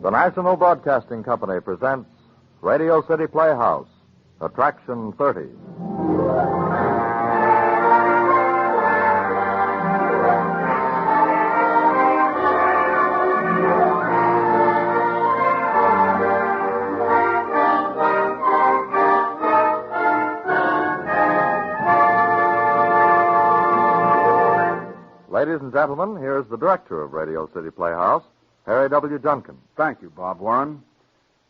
The National Broadcasting Company presents Radio City Playhouse, Attraction 30. Ladies and gentlemen, here's the director of Radio City Playhouse, Harry W. Duncan. Thank you, Bob Warren.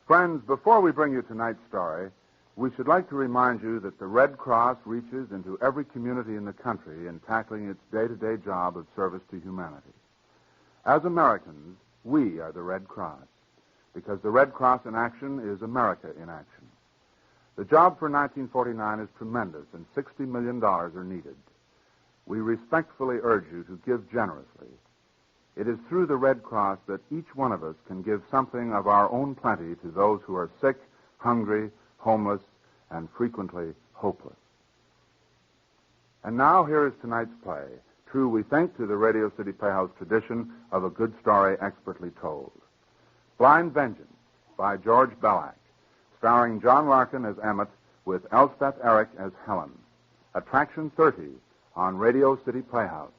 Friends, before we bring you tonight's story, we should like to remind you that the Red Cross reaches into every community in the country in tackling its day-to-day job of service to humanity. As Americans, we are the Red Cross, because the Red Cross in action is America in action. The job for 1949 is tremendous, and $60 million are needed. We respectfully urge you to give generously. It is through the Red Cross that each one of us can give something of our own plenty to those who are sick, hungry, homeless, and frequently hopeless. And now here is tonight's play, true, we think, to the Radio City Playhouse tradition of a good story expertly told. Blind Vengeance by George Bellack, starring John Larkin as Emmett with Elspeth Eric as Helen. Attraction 30 on Radio City Playhouse.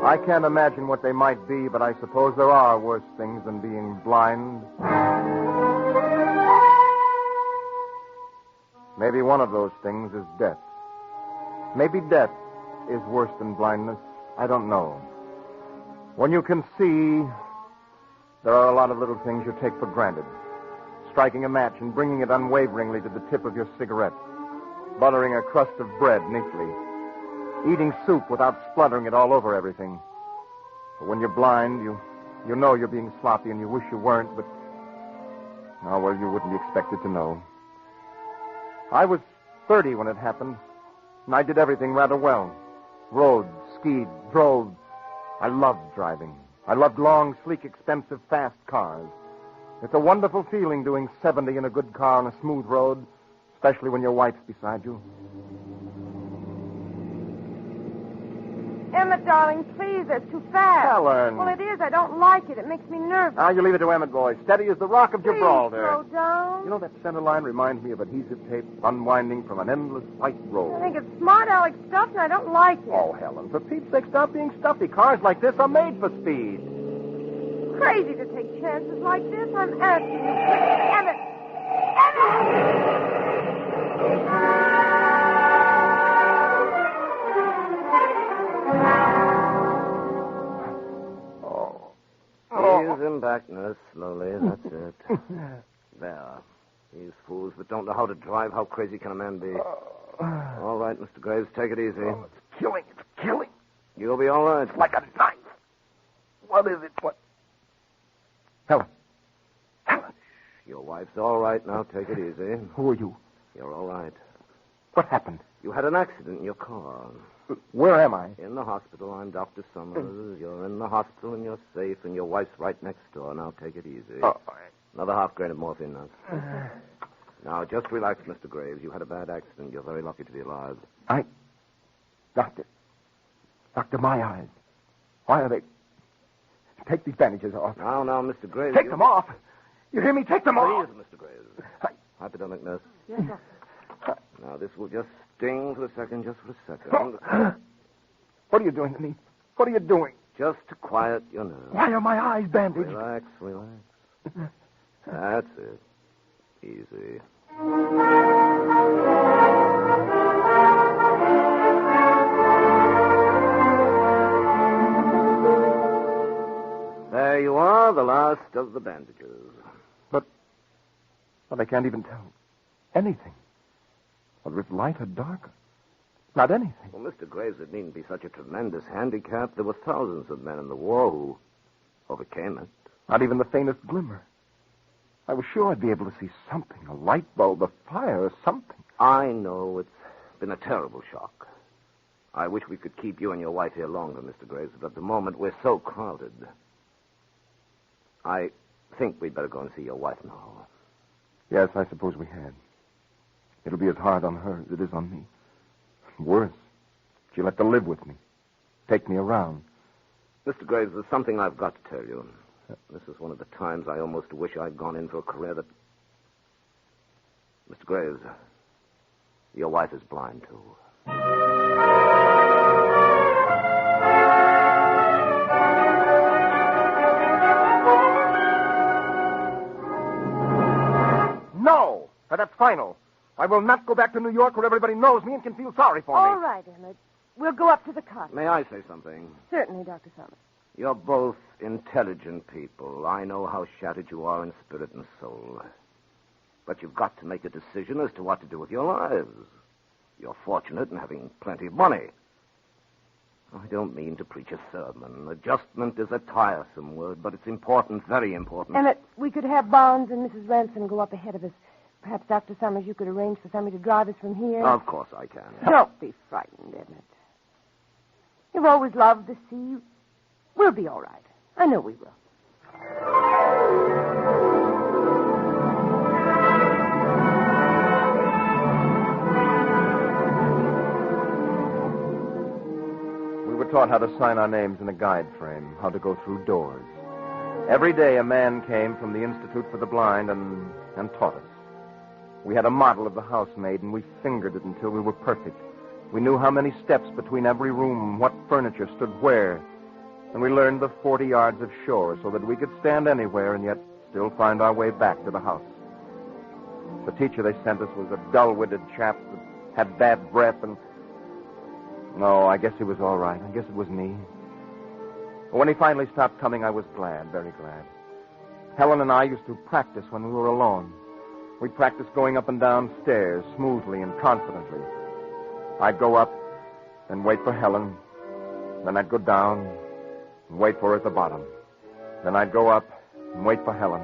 I can't imagine what they might be, but I suppose there are worse things than being blind. Maybe one of those things is death. Maybe death is worse than blindness. I don't know. When you can see, there are a lot of little things you take for granted. Striking a match and bringing it unwaveringly to the tip of your cigarette. Buttering a crust of bread neatly. Eating soup without spluttering it all over everything. But when you're blind, you know you're being sloppy and you wish you weren't, but... Oh, well, you wouldn't be expected to know. I was 30 when it happened, and I did everything rather well. Rode, skied, drove. I loved driving. I loved long, sleek, expensive, fast cars. It's a wonderful feeling doing 70 in a good car on a smooth road, especially when your wife's beside you. Emmett, darling, please, that's too fast. Helen. Well, it is. I don't like it. It makes me nervous. Now, you leave it to Emmett, boy. Steady as the Rock of Gibraltar. Slow down. You know, that center line reminds me of adhesive tape unwinding from an endless white roll. I think it's smart aleck stuff, and I don't like it. Oh, Helen, for Pete's sake, stop being stuffy. Cars like this are made for speed. Crazy to take chances like this. I'm asking you, please. Emmett! Ease him back, nurse, slowly. That's it. There. These fools that don't know how to drive, how crazy can a man be? All right, Mr. Graves, take it easy. Oh, it's killing. It's killing. You'll be all right. It's like a knife. What is it? What? Helen. Your wife's all right now. Take it easy. Who are you? You're all right. What happened? You had an accident in your car. Where am I? In the hospital. I'm Dr. Summers. You're in the hospital and you're safe, and your wife's right next door. Now take it easy. Oh. Another half grain of morphine now. Now, just relax, Mr. Graves. You had a bad accident. You're very lucky to be alive. Doctor, my eyes. Why are they... Take these bandages off. Now, Mr. Graves. Take them off. You hear me? Take them off. Please, Mr. Graves. Hypodermic nurse. Yes, sir. Now, this will just sting for a second, just for a second. What are you doing to me? What are you doing? Just to quiet your nerves. Why are my eyes bandaged? Relax. That's it. Easy. There you are, the last of the bandages. But I can't even tell anything. Whether it's light or dark. Not anything. Well, Mr. Graves, it needn't be such a tremendous handicap. There were thousands of men in the war who overcame it. Not even the faintest glimmer. I was sure I'd be able to see something, a light bulb, a fire, or something. I know it's been a terrible shock. I wish we could keep you and your wife here longer, Mr. Graves, but at the moment we're so crowded. I think we'd better go and see your wife now. Yes, I suppose we had. It'll be as hard on her as it is on me. Worse, she'll have to live with me, take me around. Mr. Graves, there's something I've got to tell you. This is one of the times I almost wish I'd gone in for a career that... Mr. Graves, your wife is blind, too. No! That's final. I will not go back to New York where everybody knows me and can feel sorry for me. All right, Emmett. We'll go up to the cottage. May I say something? Certainly, Dr. Summers. You're both intelligent people. I know how shattered you are in spirit and soul. But you've got to make a decision as to what to do with your lives. You're fortunate in having plenty of money. I don't mean to preach a sermon. Adjustment is a tiresome word, but it's important, very important. Emmett, we could have Barnes and Mrs. Ransom go up ahead of us. Perhaps, Dr. Summers, you could arrange for somebody to drive us from here. Of course I can. Don't be frightened, Emmett. You've always loved the sea. We'll be all right. I know we will. We were taught how to sign our names in a guide frame, how to go through doors. Every day a man came from the Institute for the Blind and taught us. We had a model of the house made, and we fingered it until we were perfect. We knew how many steps between every room, what furniture stood where. And we learned the 40 yards of shore so that we could stand anywhere and yet still find our way back to the house. The teacher they sent us was a dull-witted chap that had bad breath and... No, I guess he was all right. I guess it was me. But when he finally stopped coming, I was glad, very glad. Helen and I used to practice when we were alone. We'd practice going up and down stairs smoothly and confidently. I'd go up and wait for Helen. Then I'd go down and wait for her at the bottom. Then I'd go up and wait for Helen.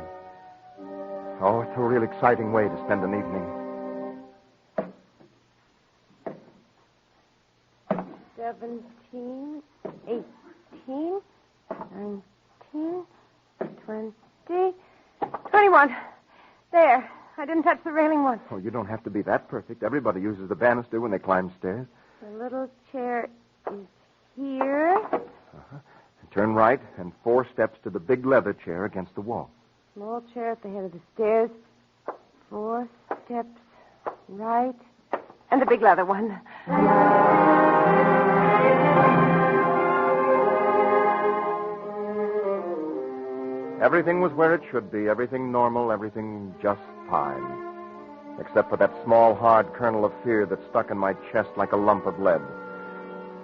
Oh, it's a real exciting way to spend an evening. 17, 18, 19, 20, 21. There. I didn't touch the railing once. Oh, you don't have to be that perfect. Everybody uses the banister when they climb stairs. The little chair is here. Uh-huh. Turn right and 4 steps to the big leather chair against the wall. Small chair at the head of the stairs. 4 steps right. And the big leather one. Everything was where it should be. Everything normal, everything just fine. Except for that small, hard kernel of fear that stuck in my chest like a lump of lead.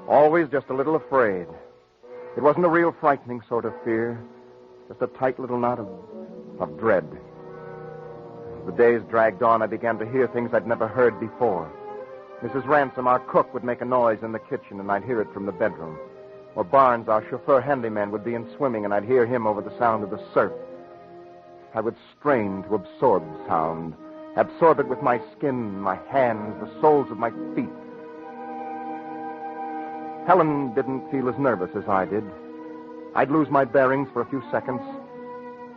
Always just a little afraid. It wasn't a real frightening sort of fear. Just a tight little knot of dread. As the days dragged on, I began to hear things I'd never heard before. Mrs. Ransom, our cook, would make a noise in the kitchen, and I'd hear it from the bedroom. Or Barnes, our chauffeur handyman, would be in swimming, and I'd hear him over the sound of the surf. I would strain to absorb the sound, absorb it with my skin, my hands, the soles of my feet. Helen didn't feel as nervous as I did. I'd lose my bearings for a few seconds,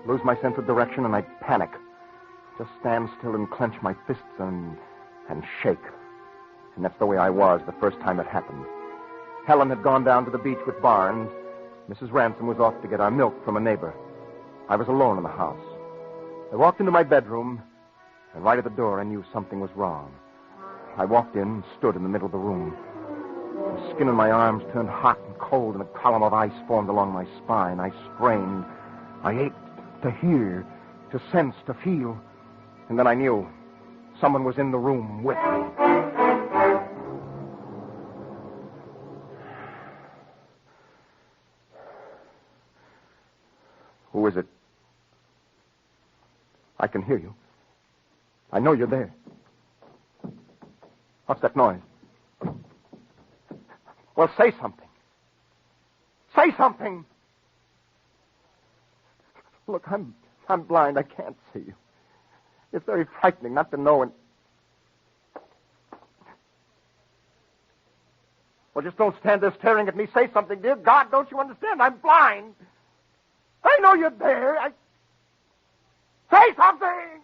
lose my sense of direction, and I'd panic. Just stand still and clench my fists and shake. And that's the way I was the first time it happened. Helen had gone down to the beach with Barnes. Mrs. Ransom was off to get our milk from a neighbor. I was alone in the house. I walked into my bedroom, and right at the door I knew something was wrong. I walked in and stood in the middle of the room. The skin on my arms turned hot and cold, and a column of ice formed along my spine. I strained. I ached to hear, to sense, to feel. And then I knew someone was in the room with me. Who is it? I can hear you. I know you're there. What's that noise? Well, say something. Say something. Look, I'm blind. I can't see you. It's very frightening not to know. Well, just don't stand there staring at me. Say something, dear God. Don't you understand? I'm blind. I know you're there. Say something!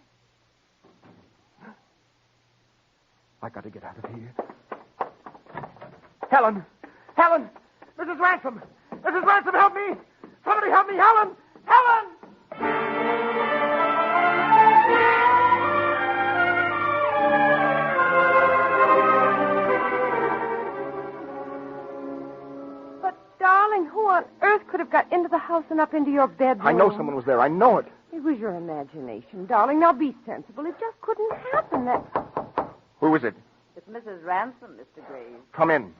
I got to get out of here. Helen! Helen! Mrs. Ransom! Mrs. Ransom, help me! Somebody help me! Helen! Helen! But, darling, who on earth could have got into the house and up into your bedroom? I know someone was there. I know it. It was your imagination, darling. Now be sensible. It just couldn't happen. Who is it? It's Mrs. Ransom, Mr. Graves. Come in.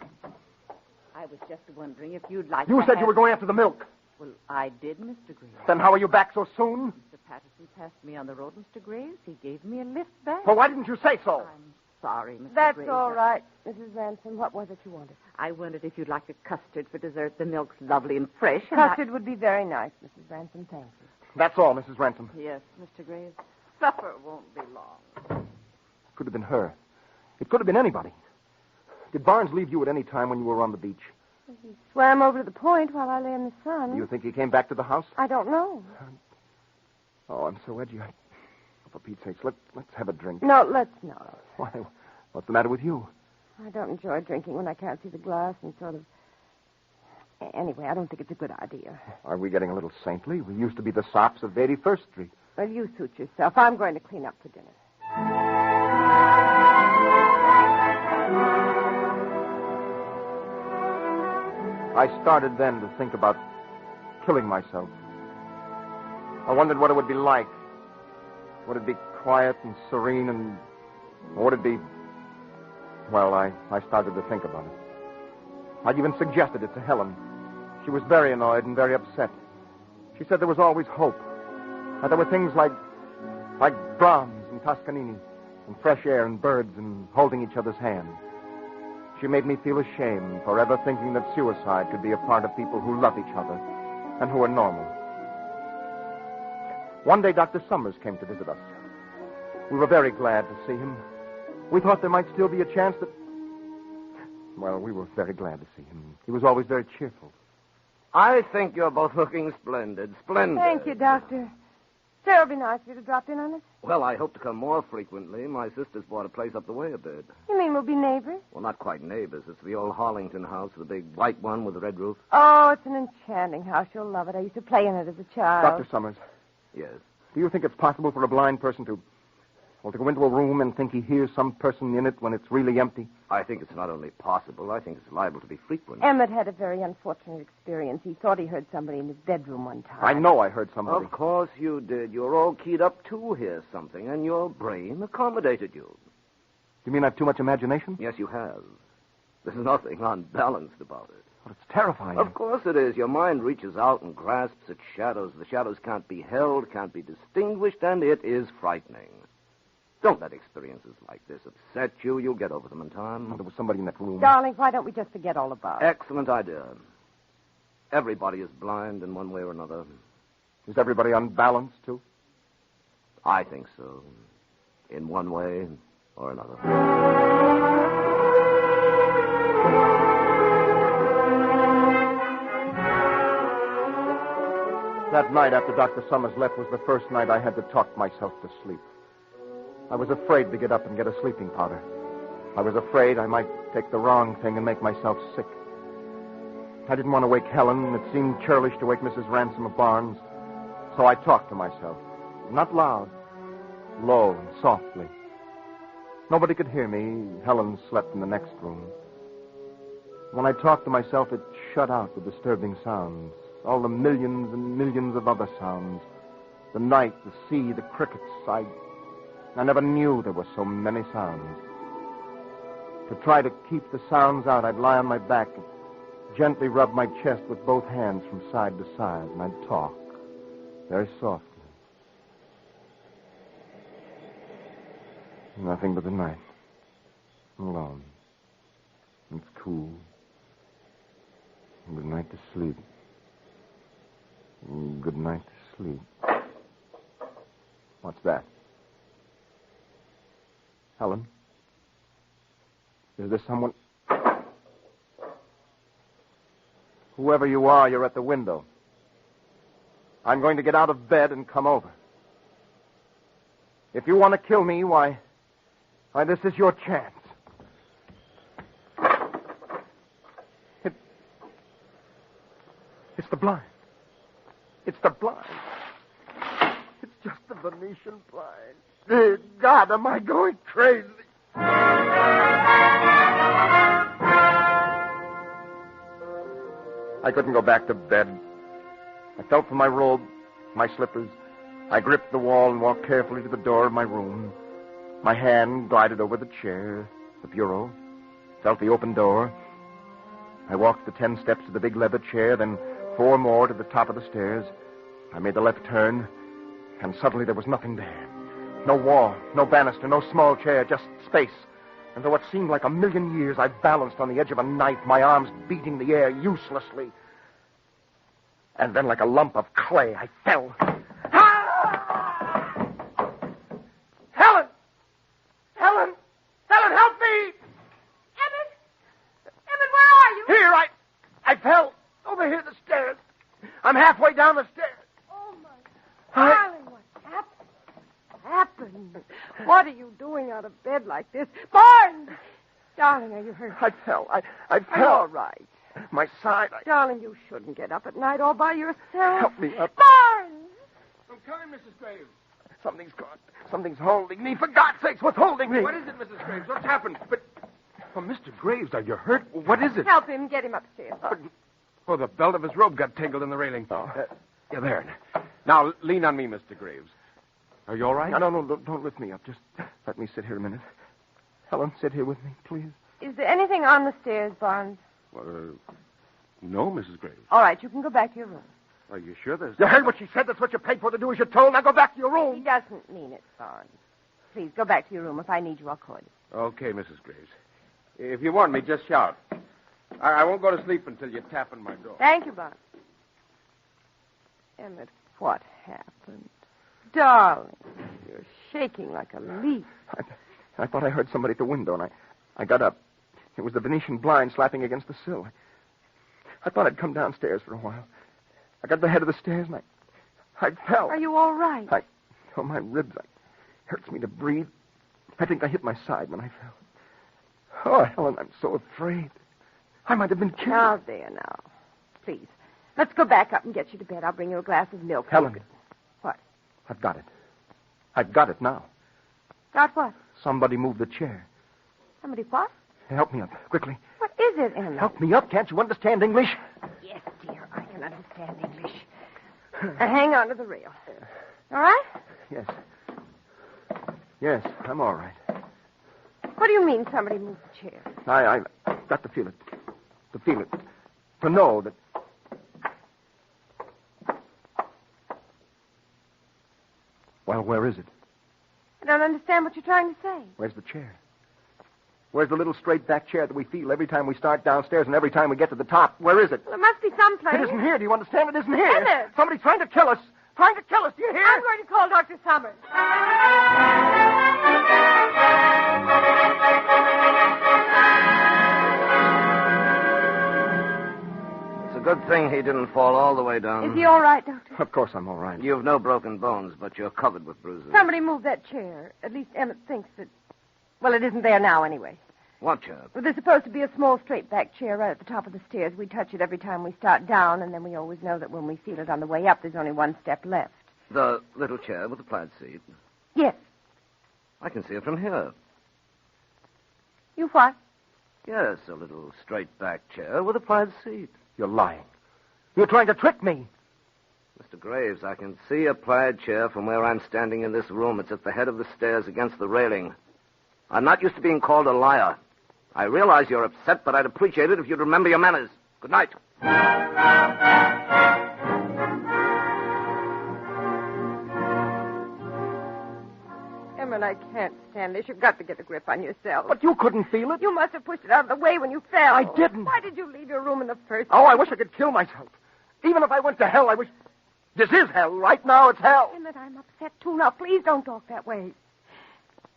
I was just wondering if you'd like You to said have... you were going after the milk. Well, I did, Mr. Graves. Then how are you back so soon? Mr. Patterson passed me on the road, Mr. Graves. He gave me a lift back. Well, why didn't you say so? I'm sorry, Mr. That's Graves. all right, Mrs. Ransom. What was it you wanted? I wondered if you'd like a custard for dessert. The milk's lovely and fresh. And Custard would be very nice, Mrs. Ransom. Thank you. That's all, Mrs. Ransom. Yes, Mr. Graves. Supper won't be long. Could have been her. It could have been anybody. Did Barnes leave you at any time when you were on the beach? He swam over to the point while I lay in the sun. Do you think he came back to the house? I don't know. Oh, I'm so edgy. For Pete's sakes, let's have a drink. No, let's not. Why? What's the matter with you? I don't enjoy drinking when I can't see the glass and sort of... Anyway, I don't think it's a good idea. Are we getting a little saintly? We used to be the sops of 81st Street. Well, you suit yourself. I'm going to clean up for dinner. I started then to think about killing myself. I wondered what it would be like. Would it be quiet and serene and... Or would it be... Well, I started to think about it. I'd even suggested it to Helen. She was very annoyed and very upset. She said there was always hope. And there were things like Brahms and Toscanini, and fresh air and birds and holding each other's hands. She made me feel ashamed for ever thinking that suicide could be a part of people who love each other and who are normal. One day, Dr. Summers came to visit us. We were very glad to see him. We thought there might still be a chance that... Well, we were very glad to see him. He was always very cheerful. I think you're both looking splendid. Splendid. Thank you, Doctor. Sure, it'll be nice of you to drop in on us. Well, I hope to come more frequently. My sister's bought a place up the way a bit. You mean we'll be neighbors? Well, not quite neighbors. It's the old Harlington house, the big white one with the red roof. Oh, it's an enchanting house. You'll love it. I used to play in it as a child. Dr. Summers, Yes. do you think it's possible for a blind person to go into a room and think he hears some person in it when it's really empty? I think it's not only possible, I think it's liable to be frequent. Emmett had a very unfortunate experience. He thought he heard somebody in his bedroom one time. I know I heard somebody. Of course you did. You're all keyed up to hear something, and your brain accommodated you. You mean I've too much imagination? Yes, you have. There's nothing unbalanced about it. Well, it's terrifying. Of course it is. Your mind reaches out and grasps at shadows. The shadows can't be held, can't be distinguished, and it is frightening. Don't let experiences like this upset you. You'll get over them in time. Well, there was somebody in that room. Darling, why don't we just forget all about it? Excellent idea. Everybody is blind in one way or another. Is everybody unbalanced, too? I think so. In one way or another. That night after Dr. Summers left was the first night I had to talk myself to sleep. I was afraid to get up and get a sleeping powder. I was afraid I might take the wrong thing and make myself sick. I didn't want to wake Helen, and it seemed churlish to wake Mrs. Ransom of Barnes. So I talked to myself. Not loud. Low and softly. Nobody could hear me. Helen slept in the next room. When I talked to myself, it shut out the disturbing sounds. All the millions and millions of other sounds. The night, the sea, the crickets. I never knew there were so many sounds. To try to keep the sounds out, I'd lie on my back and gently rub my chest with both hands from side to side, and I'd talk very softly. Nothing but the night. Alone. It's cool. Good night to sleep. Good night to sleep. What's that? Helen? Is there someone... Whoever you are, you're at the window. I'm going to get out of bed and come over. If you want to kill me, why, this is your chance. the blind. It's the blind. It's just the Venetian blind. Dear God, am I going crazy? I couldn't go back to bed. I felt for my robe, my slippers. I gripped the wall and walked carefully to the door of my room. My hand glided over the chair, the bureau, felt the open door. I walked the 10 steps to the big leather chair, then 4 more to the top of the stairs. I made the left turn, and suddenly there was nothing there. No wall, no banister, no small chair, just space. And though it seemed like a million years, I balanced on the edge of a knife, my arms beating the air uselessly. And then like a lump of clay, I fell. Ah! Helen! Helen! Helen, help me! Emmett! Emmett, where are you? Here, I fell. Over here, the stairs. I'm halfway down the stairs. Oh, my darling, what happened? What are you doing out of bed like this? Barnes! Darling, are you hurt? I fell. I Are fell. you all right? My side. Darling, you shouldn't get up at night all by yourself. Help me up. Barnes! I'm coming, Mrs. Graves. Something's gone. Something's holding me. For God's sakes, what's holding me? What is it, Mrs. Graves? What's happened? But, oh, Mr. Graves, are you hurt? What is it? Help him. Get him upstairs. Oh, the belt of his robe got tangled in the railing. Oh. Yeah, there. Now, lean on me, Mr. Graves. Are you all right? No, don't lift me up. Just let me sit here a minute. Helen, sit here with me, please. Is there anything on the stairs, Barnes? No, Mrs. Graves. All right, you can go back to your room. Are you sure there's... You heard what she said. That's what you paid for to do as you're told. Now go back to your He room. doesn't mean it, Barnes. Please, go back to your room. If I need you, I'll call you. Okay, Mrs. Graves. If you want me, just shout. I won't go to sleep until you tap on my door. Thank you, Barnes. Emmett, what happened? Darling, you're shaking like a leaf. I thought I heard somebody at the window, and I got up. It was the Venetian blind slapping against the sill. I thought I'd come downstairs for a while. I got to the head of the stairs, and I fell. Are you all right? My ribs, hurts me to breathe. I think I hit my side when I fell. Oh, Helen, I'm so afraid. I might have been killed. Now, there, now. Please, let's go back up and get you to bed. I'll bring you a glass of milk. Helen. What? I've got it. I've got it now. Got what? Somebody moved the chair. Somebody what? Help me up, quickly. What is it, Emmett? Help me up. Can't you understand English? Yes, dear, I can understand English. Now, hang on to the rail. All right? Yes. Yes, I'm all right. What do you mean somebody moved the chair? I've got to feel it. To feel it. To know that... Well, where is it? I don't understand what you're trying to say. Where's the chair? Where's the little straight-back chair that we feel every time we start downstairs and every time we get to the top? Where is it? Well, it must be someplace. It isn't here. Do you understand? It isn't here. Emmett! Somebody's trying to kill us. Trying to kill us. Do you hear? I'm going to call Dr. Summers. It's a good thing he didn't fall all the way down. Is he all right, Doctor? Of course I'm all right. You've no broken bones, but you're covered with bruises. Somebody moved that chair. At least Emmett thinks that... Well, it isn't there now anyway. What chair? Well, there's supposed to be a small straight-back chair right at the top of the stairs. We touch it every time we start down, and then we always know that when we feel it on the way up, there's only one step left. The little chair with the plaid seat. Yes. I can see it from here. You what? Yes, a little straight-back chair with a plaid seat. You're lying. You're trying to trick me. Mr. Graves, I can see a plaid chair from where I'm standing in this room. It's at the head of the stairs against the railing. I'm not used to being called a liar. I realize you're upset, but I'd appreciate it if you'd remember your manners. Good night. Emmett, I can't stand this. You've got to get a grip on yourself. But you couldn't feel it. You must have pushed it out of the way when you fell. I didn't. Why did you leave your room in the first place? Oh, I wish I could kill myself. Even if I went to hell, I wish... This is hell. Right now, it's hell. Emmett, I'm upset, too. Now, please don't talk that way.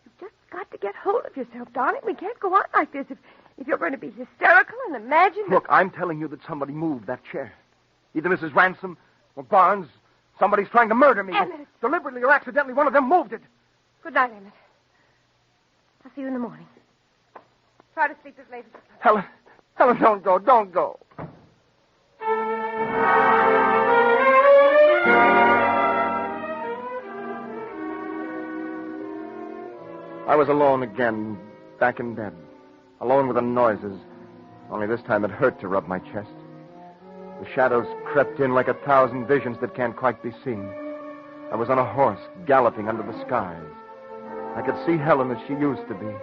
You've just got to get hold of yourself, darling. We can't go on like this if you're going to be hysterical and imagine... Look, I'm telling you that somebody moved that chair. Either Mrs. Ransom or Barnes. Somebody's trying to murder me. Emmett. Deliberately or accidentally, one of them moved it. Good night, Emmett. I'll see you in the morning. Try to sleep as late as you can. Helen, don't go. Don't go. I was alone again, back in bed. Alone with the noises. Only this time it hurt to rub my chest. The shadows crept in like 1,000 visions that can't quite be seen. I was on a horse, galloping under the skies. I could see Helen as she used to be.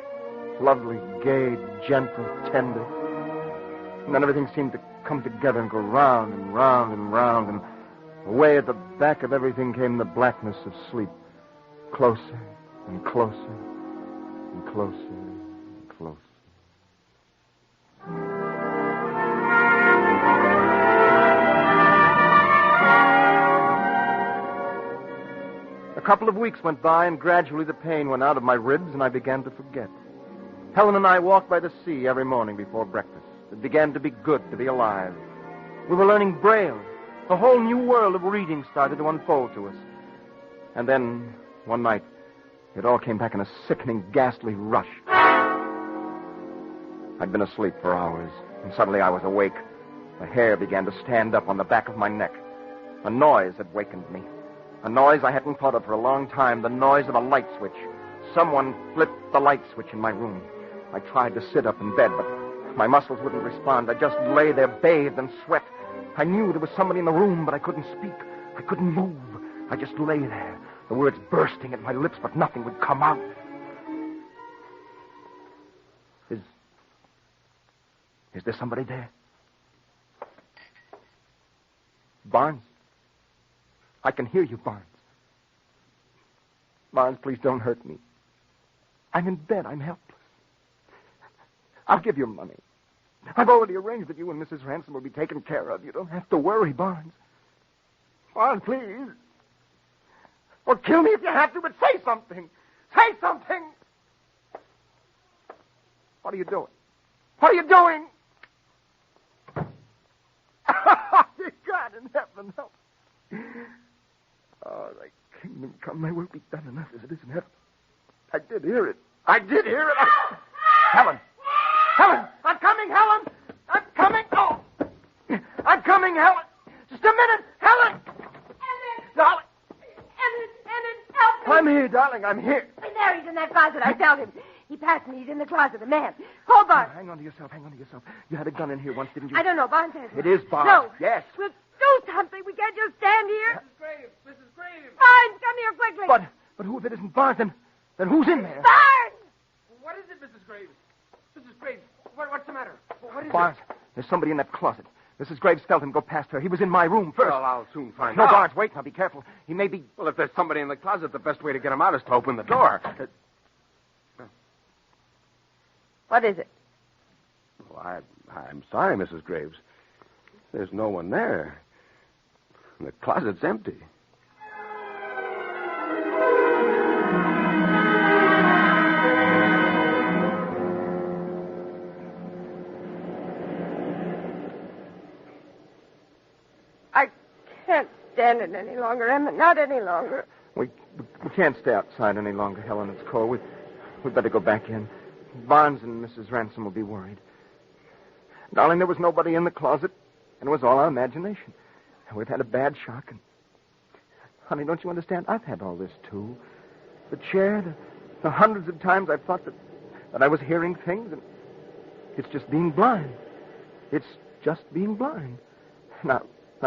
Lovely, gay, gentle, tender. And then everything seemed to come together and go round and round and round. And away at the back of everything came the blackness of sleep. Closer and closer and closer and closer. A couple of weeks went by, and gradually the pain went out of my ribs, and I began to forget. Helen and I walked by the sea every morning before breakfast. It began to be good to be alive. We were learning Braille. A whole new world of reading started to unfold to us. And then, one night, it all came back in a sickening, ghastly rush. I'd been asleep for hours, and suddenly I was awake. The hair began to stand up on the back of my neck. A noise had wakened me. A noise I hadn't thought of for a long time, the noise of a light switch. Someone flipped the light switch in my room. I tried to sit up in bed, but my muscles wouldn't respond. I just lay there bathed in sweat. I knew there was somebody in the room, but I couldn't speak. I couldn't move. I just lay there, the words bursting at my lips, but nothing would come out. Is there somebody there? Barnes? I can hear you, Barnes. Barnes, please don't hurt me. I'm in bed. I'm helpless. I'll give you money. I've already arranged that you and Mrs. Ransom will be taken care of. You don't have to worry, Barnes. Barnes, please. Or kill me if you have to, but say something. Say something. What are you doing? What are you doing? Dear God in heaven, help. Oh, thy kingdom come, thy will be done enough as it is in heaven. I did hear it. Helen! Helen! I'm coming, Helen! I'm coming! Oh! I'm coming, Helen! Just a minute! Helen! Emmett! Darling! Emmett, help me! I'm here, darling, I'm here. There, he's in that closet. I felt him. He passed me. He's in the closet. The man. Call Barnes. Hang on to yourself. You had a gun in here once, didn't you? I don't know. Barnes has one. It is Barnes. No. Yes. We'll do something. We can't just stand here. Mrs. Graves! Barnes, come here quickly. But who if it isn't Barnes, then who's in there? Barnes! What is it, Mrs. Graves? Mrs. Graves, what's the matter? What is Barnes, there's somebody in that closet. Mrs. Graves felt him go past her. He was in my room first. Well, I'll soon find No, out. Barnes, wait. Now, be careful. He may be... Well, if there's somebody in the closet, the best way to get him out is to open the door. What is it? Well, I'm sorry, Mrs. Graves. There's no one there. The closet's empty. I can't stand it any longer, Emmett. Not any longer. We can't stay outside any longer, Helen. It's cold. We'd better go back in. Barnes and Mrs. Ransom will be worried. Darling, there was nobody in the closet, and it was all our imagination. We've had a bad shock. And, honey, don't you understand? I've had all this, too. The chair, the hundreds of times I've thought that I was hearing things, and it's just being blind. It's just being blind. Now,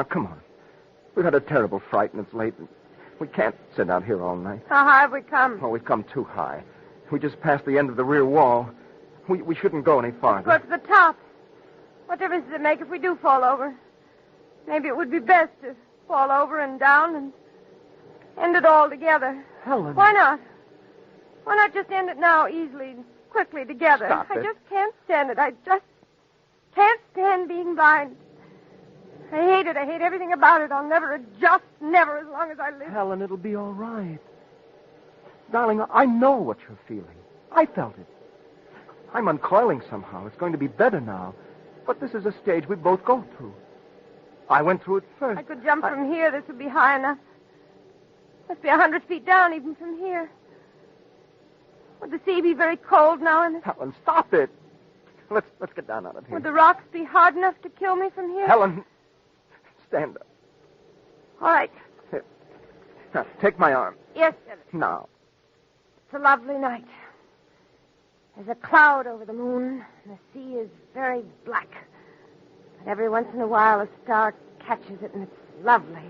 come on. We've had a terrible fright, and it's late. And we can't sit out here all night. How high have we come? Oh, we've come too high. We just passed the end of the rear wall. We shouldn't go any farther. Go to the top. What difference does it make if we do fall over? Maybe it would be best to fall over and down and end it all together. Helen. Why not? Why not just end it now, easily and quickly together? Stop it. I just can't stand it. I just can't stand being blind. I hate it. I hate everything about it. I'll never adjust, never, as long as I live. Helen, it'll be all right. Darling, I know what you're feeling. I felt it. I'm uncoiling somehow. It's going to be better now. But this is a stage we both go through. I went through it first. I could jump from here. This would be high enough. Must be 100 feet down, even from here. Would the sea be very cold now? And Helen, stop it. Let's get down out of here. would the rocks be hard enough to kill me from here? Helen, stand up. All right. Here. Now, take my arm. Yes, Emmett. Now. It's a lovely night. There's a cloud over the moon, and the sea is very black. But every once in a while, a star catches it, and it's lovely.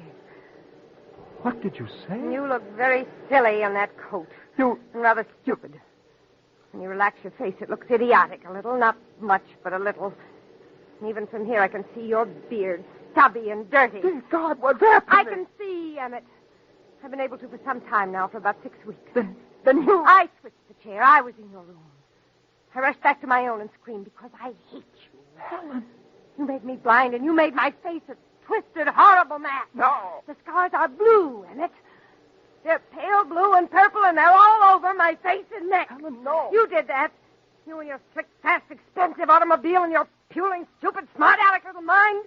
What did you say? You look very silly in that coat. You... And rather stupid. When you relax your face, it looks idiotic a little. Not much, but a little. And even from here, I can see your beard, stubby and dirty. Dear God, what's happening? I can see, Emmett. I've been able to for some time now, for about 6 weeks. Then you... I switched the chair. I was in your room. I rushed back to my own and screamed because I hate you. Helen. You made me blind, and you made my face a twisted, horrible mask. No. The scars are blue, Emmett. They're pale blue and purple, and they're all over my face and neck. Helen, no. You did that. You and your slick, fast, expensive automobile and your puling, stupid, smart-aleck little mind.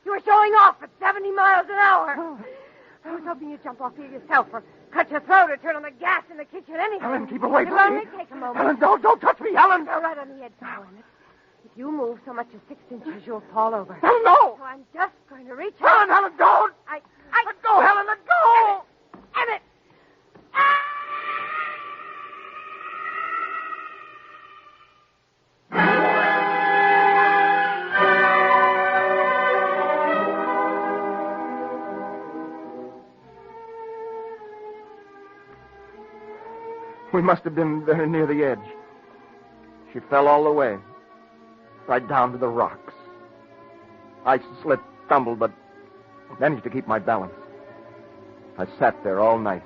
You were showing off at 70 miles an hour. Oh. I was hoping you'd jump off here yourself or cut your throat or turn on the gas in the kitchen, anything. Helen, keep away It'll from me. only take a moment. Helen, don't touch me, Helen. Go right on the edge now, Emmett. If you move so much as 6 inches, you'll fall over. Helen, no. So I'm just going to reach out. Helen, don't. Let go, Helen, let go. Emmett! We must have been very near the edge. She fell all the way, right down to the rocks. I slipped, stumbled, but managed to keep my balance. I sat there all night,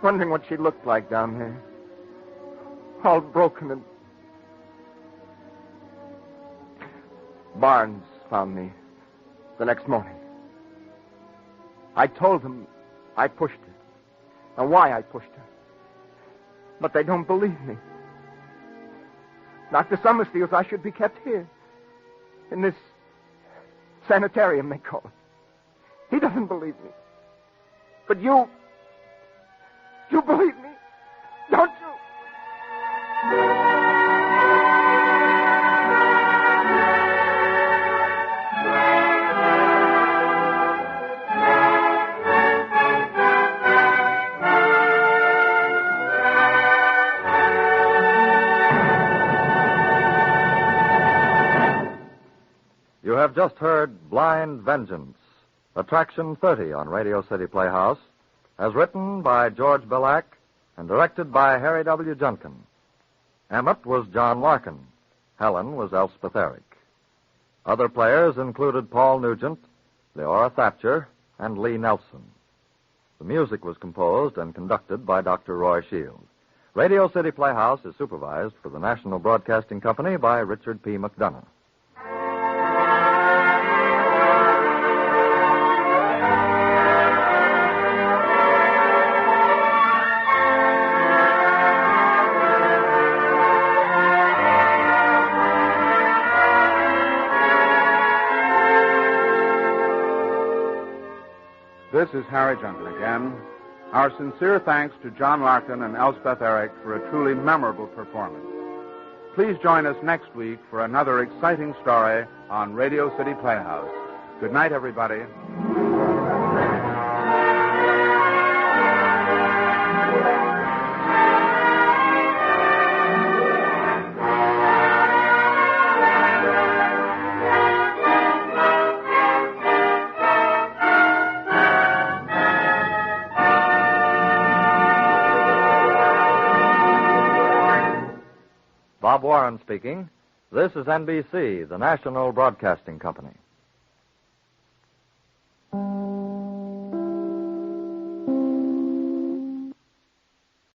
wondering what she looked like down there, all broken and... Barnes found me the next morning. I told them I pushed her, and why I pushed her. But they don't believe me. Dr. Summers feels I should be kept here, in this sanitarium, they call it. He doesn't believe me. But you believe me, don't you? You have just heard Blind Vengeance, Attraction 30 on Radio City Playhouse, as written by George Billack and directed by Harry W. Junkin. Emmett was John Larkin. Helen was Elspeth Eric. Other players included Paul Nugent, Leora Thatcher, and Lee Nelson. The music was composed and conducted by Dr. Roy Shield. Radio City Playhouse is supervised for the National Broadcasting Company by Richard P. McDonough. This is Harry Junkin again. Our sincere thanks to John Larkin and Elspeth Eric for a truly memorable performance. Please join us next week for another exciting story on Radio City Playhouse. Good night, everybody. Bob Warren speaking. This is NBC, the National Broadcasting Company.